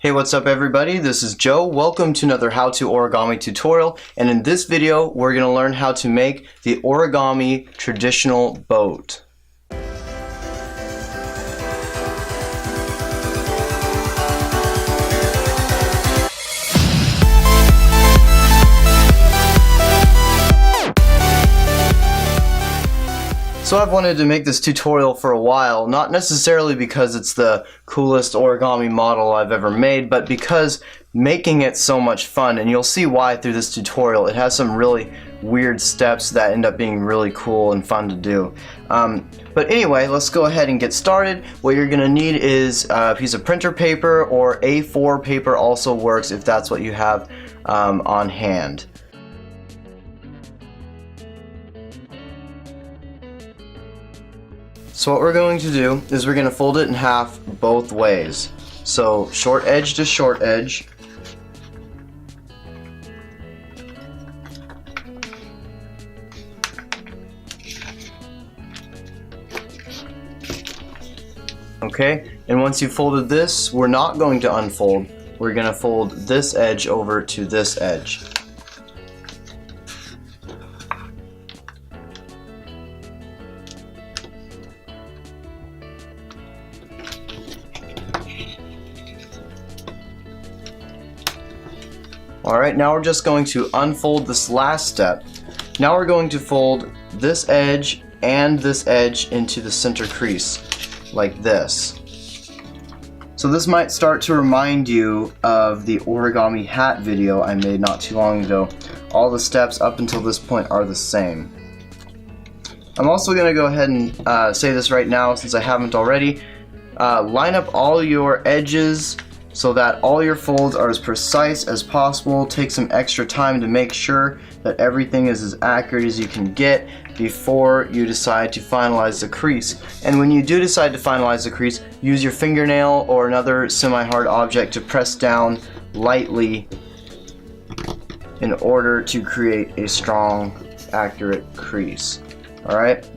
Hey, what's up everybody? This is Joe. Welcome to another How to Origami tutorial, and in this video we're going to learn how to make the origami traditional boat. So I've wanted to make this tutorial for a while, not necessarily because it's the coolest origami model I've ever made, but because making it so much fun, and you'll see why through this tutorial. It has some really weird steps that end up being really cool and fun to do. But anyway, let's go ahead and get started. What you're going to need is a piece of printer paper, or A4 paper also works if that's what you have on hand. So what we're going to do is we're going to fold it in half both ways. So short edge to short edge. Okay, and once you've folded this, we're not going to unfold. We're going to fold this edge over to this edge. Alright, now we're just going to unfold this last step. Now we're going to fold this edge and this edge into the center crease, like this. So this might start to remind you of the origami hat video I made not too long ago. All the steps up until this point are the same. I'm also going to go ahead and say this right now since I haven't already. Line up all your edges so that all your folds are as precise as possible. Take some extra time to make sure that everything is as accurate as you can get before you decide to finalize the crease. And when you do decide to finalize the crease, use your fingernail or another semi-hard object to press down lightly in order to create a strong, accurate crease. Alright?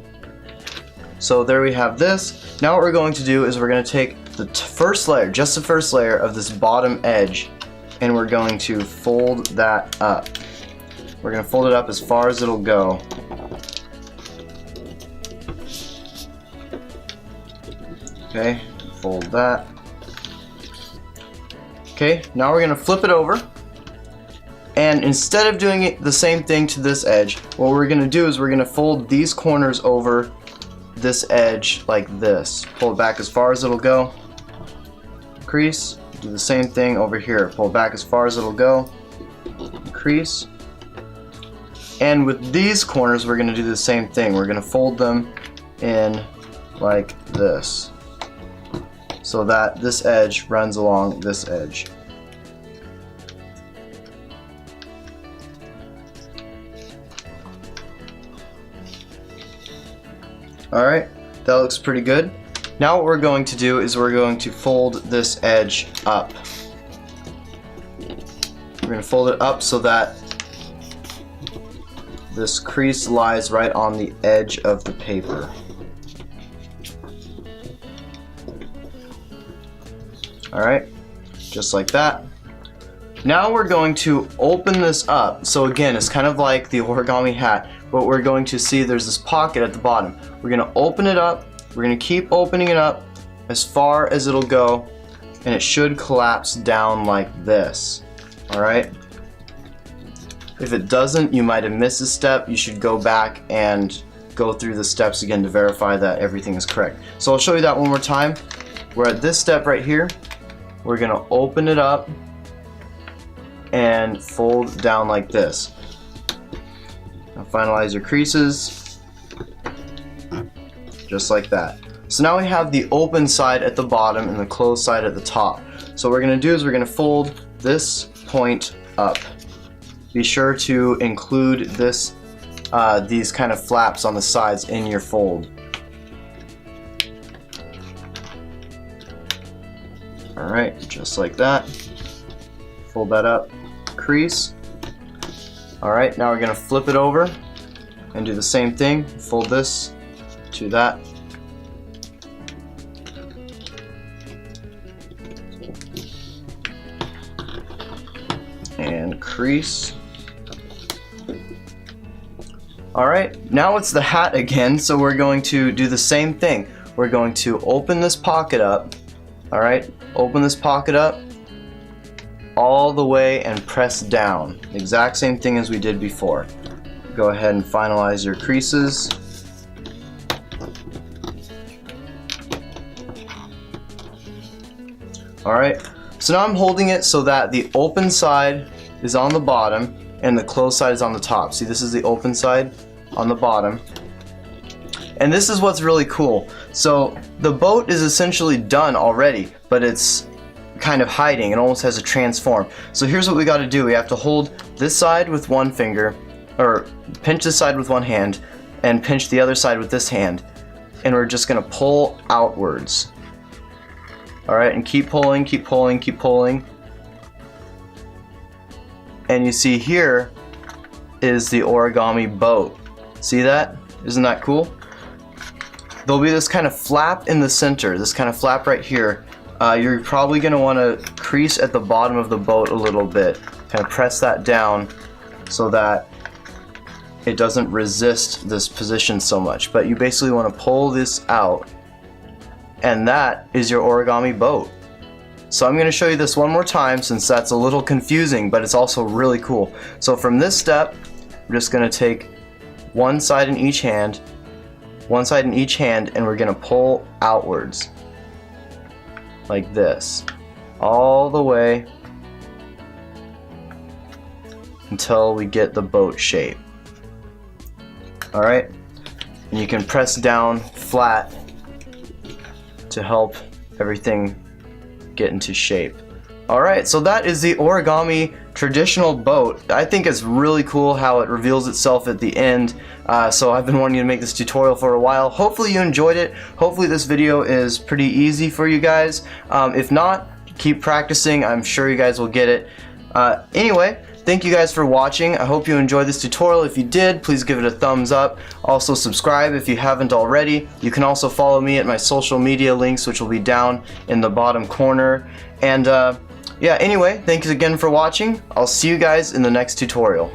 So there we have this. Now what we're going to do is we're going to take the first layer, just the first layer of this bottom edge, and we're going to fold that up. We're going to fold it up as far as it'll go. Okay, fold that. Okay, now we're going to flip it over, and instead of doing it the same thing to this edge, what we're going to do is we're going to fold these corners over this edge like this. Pull it back as far as it'll go. Crease. Do the same thing over here. Pull it back as far as it'll go. Crease. And with these corners we're going to do the same thing. We're going to fold them in like this, so that this edge runs along this edge. Alright, that looks pretty good. Now what we're going to do is we're going to fold this edge up. We're going to fold it up so that this crease lies right on the edge of the paper. Alright, just like that. Now we're going to open this up. So again, it's kind of like the origami hat, but we're going to see there's this pocket at the bottom. We're going to open it up. We're going to keep opening it up as far as it'll go, and it should collapse down like this. Alright? If it doesn't, you might have missed a step. You should go back and go through the steps again to verify that everything is correct. So I'll show you that one more time. We're at this step right here. We're going to open it up and fold down like this. Now finalize your creases. Just like that. So now we have the open side at the bottom and the closed side at the top. So what we're going to do is we're going to fold this point up. Be sure to include this, these kind of flaps on the sides in your fold. Alright, just like that. Fold that up. Crease. Alright, now we're going to flip it over and do the same thing. Fold this to that. crease. Alright, now it's the hat again, so we're going to do the same thing. We're going to open this pocket up, alright, open this pocket up all the way and press down. Exact same thing as we did before. Go ahead and finalize your creases. Alright, so now I'm holding it so that the open side is on the bottom and the closed side is on the top. See, this is the open side on the bottom. And this is what's really cool. So the boat is essentially done already, but it's kind of hiding. It almost has a transform. So here's what we got to do. We have to hold this side with one finger, or pinch this side with one hand, and pinch the other side with this hand. And we're just going to pull outwards. Alright, and keep pulling, keep pulling, keep pulling. And you see here is the origami boat. See that? Isn't that cool? There'll be this kind of flap in the center, this kind of flap right here. You're probably going to want to crease at the bottom of the boat a little bit. Kind of press that down so that it doesn't resist this position so much. But you basically want to pull this out, and that is your origami boat. So I'm going to show you this one more time since that's a little confusing, but it's also really cool. So from this step, we're just going to take one side in each hand, and we're going to pull outwards like this all the way until we get the boat shape. Alright, and you can press down flat to help everything get into shape. Alright, so that is the origami traditional boat. I think it's really cool how it reveals itself at the end. So I've been wanting to make this tutorial for a while. Hopefully you enjoyed it. Hopefully this video is pretty easy for you guys. If not, keep practicing. I'm sure you guys will get it. Anyway, thank you guys for watching. I hope you enjoyed this tutorial. If you did, please give it a thumbs up. Also subscribe if you haven't already. You can also follow me at my social media links, which will be down in the bottom corner. And yeah, anyway, thanks again for watching. I'll see you guys in the next tutorial.